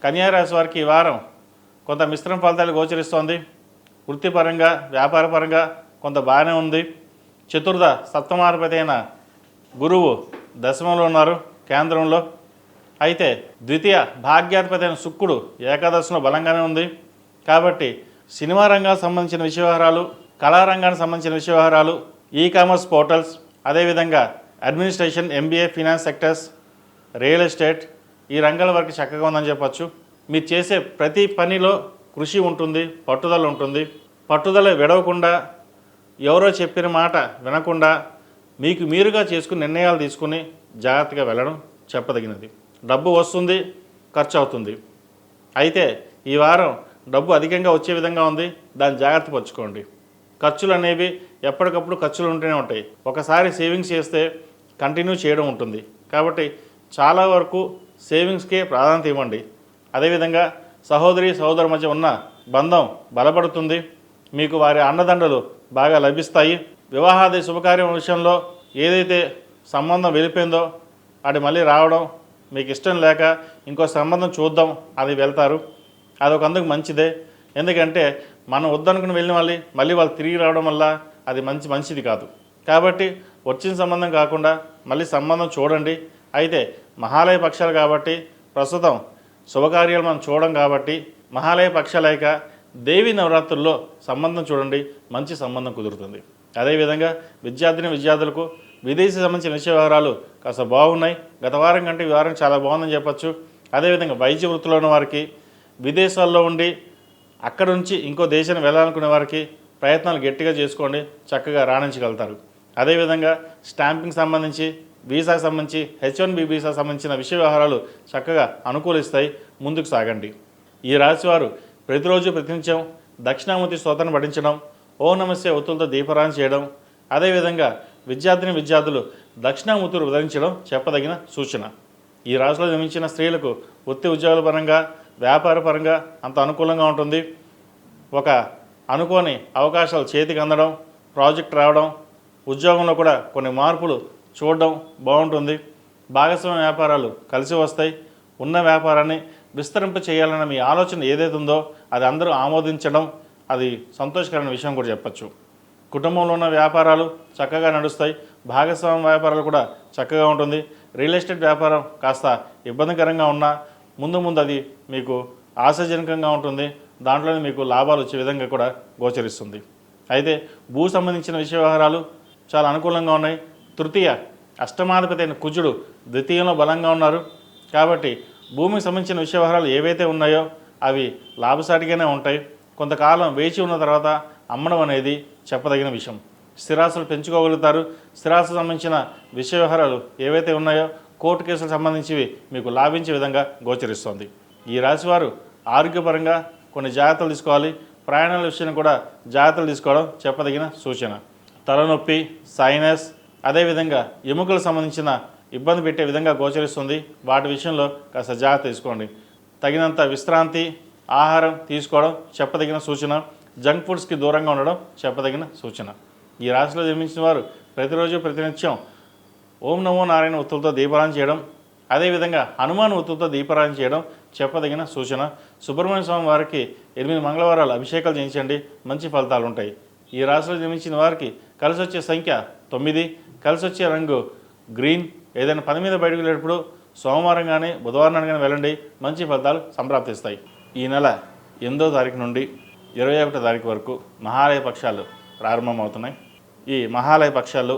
కన్యా రాశి వారికి ఈ వారం కొంత మిశ్రమ ఫలితాలు గోచరిస్తోంది. వృత్తిపరంగా వ్యాపారపరంగా కొంత బాగానే ఉంది. చతుర్థ సప్తమాధిపతి అయిన గురువు దశమంలో ఉన్నారు, కేంద్రంలో. అయితే ద్వితీయ భాగ్యాధిపతి అయిన శుక్రుడు ఏకాదశిలో బలంగానే ఉంది. కాబట్టి సినిమా రంగానికి సంబంధించిన విషయవహారాలు, కళారంగానికి సంబంధించిన విషయవహారాలు, ఈ-కామర్స్ పోర్టల్స్, అదేవిధంగా administration, MBA, finance sectors, real estate, ఈ రంగాల వరకు చక్కగా ఉందని చెప్పచ్చు. మీరు చేసే ప్రతి పనిలో కృషి ఉంటుంది, పట్టుదల ఉంటుంది. పట్టుదల విడవకుండా, ఎవరో చెప్పిన మాట వినకుండా మీకు మీరుగా చేసుకుని నిర్ణయాలు తీసుకుని జాగ్రత్తగా వెళ్ళడం చెప్పదగినది. డబ్బు వస్తుంది, ఖర్చు అవుతుంది. అయితే ఈ వారం డబ్బు అధికంగా వచ్చే విధంగా ఉంది, దాన్ని జాగ్రత్త పరచుకోండి. ఖర్చులు అనేవి ఎప్పటికప్పుడు ఖర్చులు ఉంటూనే ఉంటాయి. ఒకసారి సేవింగ్స్ చేస్తే కంటిన్యూ చేయడం ఉంటుంది. కాబట్టి చాలా వరకు సేవింగ్స్కే ప్రాధాన్యత ఇవ్వండి. అదేవిధంగా సహోదరి సహోదరు మధ్య ఉన్న బంధం బలపడుతుంది. మీకు వారి అండదండలు బాగా లభిస్తాయి. వివాహాది శుభకార్యం విషయంలో ఏదైతే సంబంధం వెళ్ళిపోయిందో అది మళ్ళీ రావడం, మీకు ఇష్టం లేక ఇంకో సంబంధం చూద్దాం అది వెళ్తారు. అదొక అందుకు మంచిదే. ఎందుకంటే మనం వద్దనుకుని వెళ్ళిన మళ్ళీ వాళ్ళు తిరిగి రావడం వల్ల అది మంచిది కాదు. కాబట్టి వచ్చిన సంబంధం కాకుండా మళ్ళీ సంబంధం చూడండి. అయితే మహాలయ పక్షాలు కాబట్టి ప్రస్తుతం శుభకార్యాలు మనం చూడడం కాబట్టి మహాలయ పక్షాలైక దేవీ నవరాత్రుల్లో సంబంధం చూడండి, మంచి సంబంధం కుదురుతుంది. అదేవిధంగా విద్యార్థులకు విదేశీ సంబంధించిన విషయ వివరాలు కాస్త బాగున్నాయి. గత వారం కంటే ఈ వారం చాలా బాగుందని చెప్పచ్చు. అదేవిధంగా వైద్య వృత్తిలో ఉన్న వారికి, విదేశాల్లో ఉండి అక్కడ నుంచి ఇంకో దేశానికి వెళ్ళాలనుకునే వారికి ప్రయత్నాలు గట్టిగా చేసుకోండి, చక్కగా రాణించగలుగుతారు. అదేవిధంగా స్టాంపింగ్ సంబంధించి, వీసాకు సంబంధించి, H1B వీసా సంబంధించిన విషయ వ్యవహారాలు చక్కగా అనుకూలిస్తాయి. ముందుకు సాగండి. ఈ రాశివారు ప్రతిరోజు ప్రతినిత్యం దక్షిణామూర్తి స్తోత్రాన్ని పఠించడం, ఓం నమస్తే ఒత్తులతో దీపారాధన చేయడం, అదేవిధంగా విద్యార్థులు దక్షిణామూర్తులు ధరించడం చెప్పదగిన సూచన. ఈ రాశిలో జన్మించిన స్త్రీలకు వృత్తి ఉద్యోగాల పరంగా, వ్యాపార పరంగా అంత అనుకూలంగా ఉంటుంది. ఒక అనుకోని అవకాశాలు చేతికి అందడం, ప్రాజెక్ట్ రావడం, ఉద్యోగంలో కూడా కొన్ని మార్పులు చూడడం బాగుంటుంది. భాగస్వామ్య వ్యాపారాలు కలిసి వస్తాయి. ఉన్న వ్యాపారాన్ని విస్తరింప చేయాలన్న మీ ఆలోచన ఏదైతే ఉందో అది అందరూ ఆమోదించడం, అది సంతోషకరమైన విషయం కూడా చెప్పచ్చు. కుటుంబంలో ఉన్న వ్యాపారాలు చక్కగా నడుస్తాయి. భాగస్వామ్య వ్యాపారాలు కూడా చక్కగా ఉంటుంది. రియల్ ఎస్టేట్ వ్యాపారం కాస్త ఇబ్బందికరంగా ఉన్నా ముందు అది మీకు ఆశాజనకంగా ఉంటుంది. దాంట్లోనే మీకు లాభాలు వచ్చే విధంగా కూడా గోచరిస్తుంది. అయితే భూ సంబంధించిన విషయ వ్యవహారాలు చాలా అనుకూలంగా ఉన్నాయి. తృతీయ అష్టమాధిపతి అయిన కుజుడు ద్వితీయంలో బలంగా ఉన్నారు. కాబట్టి భూమికి సంబంధించిన విషయ వ్యవహారాలు ఏవైతే ఉన్నాయో అవి లాభసాటిగానే ఉంటాయి. కొంతకాలం వేచి ఉన్న తర్వాత అమ్మడం అనేది చెప్పదగిన విషయం. స్థిరాస్తులు పెంచుకోగలుగుతారు. స్థిరాస్తులకు సంబంధించిన విషయ వ్యవహారాలు ఏవైతే ఉన్నాయో కోర్టు కేసులకు సంబంధించివి మీకు లాభించే విధంగా గోచరిస్తోంది. ఈ రాశివారు ఆరోగ్యపరంగా కొన్ని జాగ్రత్తలు తీసుకోవాలి. ప్రయాణాల విషయం కూడా జాగ్రత్తలు తీసుకోవడం చెప్పదగిన సూచన. తలనొప్పి, సైనస్, అదేవిధంగా ఎముకలకు సంబంధించిన ఇబ్బంది పెట్టే విధంగా గోచరిస్తుంది. వాటి విషయంలో కాస్త జాగ్రత్త తీసుకోండి. తగినంత విశ్రాంతి, ఆహారం తీసుకోవడం చెప్పదగిన సూచన. జంక్ ఫుడ్స్కి దూరంగా ఉండడం చెప్పదగిన సూచన. ఈ రాశిలో జన్మించిన వారు ప్రతిరోజు ప్రతినిత్యం ఓం నమో నారాయణ ఒత్తులతో దీపారాధన చేయడం, అదేవిధంగా హనుమాన్ ఒత్తులతో దీపారాధన చేయడం చెప్పదగిన సూచన. సుబ్రహ్మణ్య స్వామి వారికి 8 మంగళవారాలు అభిషేకాలు చేయించండి, మంచి ఫలితాలు ఉంటాయి. ఈ రాశిలో జన్మించిన వారికి కలిసి వచ్చే సంఖ్య 9, కలిసి వచ్చే రంగు గ్రీన్. ఏదైనా పని మీద బయటకు వెళ్ళేటప్పుడు సోమవారం కానీ బుధవారం కానీ వెళ్ళండి, మంచి ఫలితాలు సంప్రాప్తిస్తాయి. ఈ నెల 8వ తారీఖు నుండి 21వ తారీఖు వరకు మహాలయ పక్షాలు ప్రారంభమవుతున్నాయి. ఈ మహాలయ పక్షాలు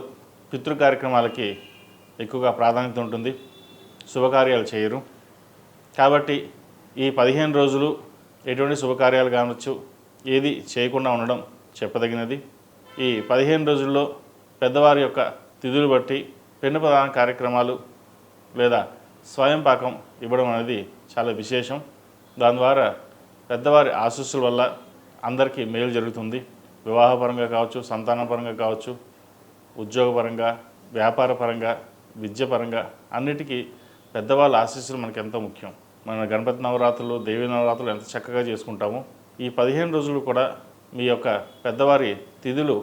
పితృ కార్యక్రమాలకి ఎక్కువగా ప్రాధాన్యత ఉంటుంది. శుభకార్యాలు చేయరు. కాబట్టి ఈ 15 రోజులు ఎటువంటి శుభకార్యాలు కావచ్చు ఏది చేయకుండా ఉండడం చెప్పదగినది. ఈ 15 రోజుల్లో పెద్దవారి యొక్క తిథులు బట్టి పెన్ను ప్రధాన కార్యక్రమాలు లేదా స్వయం పాకం ఇవ్వడం అనేది చాలా విశేషం. దాని ద్వారా పెద్దవారి ఆశీస్సుల వల్ల అందరికీ మేలు జరుగుతుంది. వివాహపరంగా కావచ్చు, సంతానపరంగా కావచ్చు, ఉద్యోగపరంగా, వ్యాపారపరంగా, విద్యపరంగా అన్నిటికీ పెద్దవాళ్ళ ఆశీస్సులు మనకి ఎంతో ముఖ్యం. మన గణపతి నవరాత్రులు, దేవీ నవరాత్రులు ఎంత చక్కగా చేసుకుంటామో ఈ 15 రోజులు కూడా మీ యొక్క పెద్దవారి తిథులు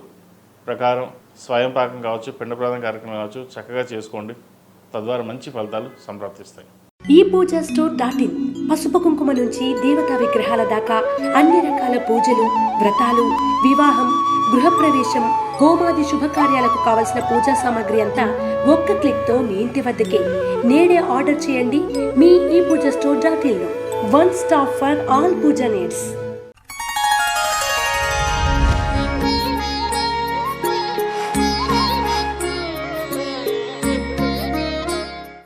ప్రకారం స్వయం పాకం కావచ్చు, పిండ ప్రదాన కార్యక్రమం కావచ్చు చక్కగా చేసుకోండి. తద్వారా మంచి ఫలితాలు సంప్రాప్తిస్తాయి. ePoojaStore.in పసుపు కుంకుమ నుంచి దేవతా విగ్రహాల దాకా అన్ని రకాల పూజలు, వ్రతాలు, వివాహం, గృహప్రవేశం, హోమాది శుభకార్యాలకు కావలసిన పూజా సామాగ్రి అంతా ఒక్క క్లిక్తో మీ ఇంటి వద్దకే. నేడే ఆర్డర్ చేయండి మీ ఈ పూజా స్టోర్.in లో. One stop for all puja needs.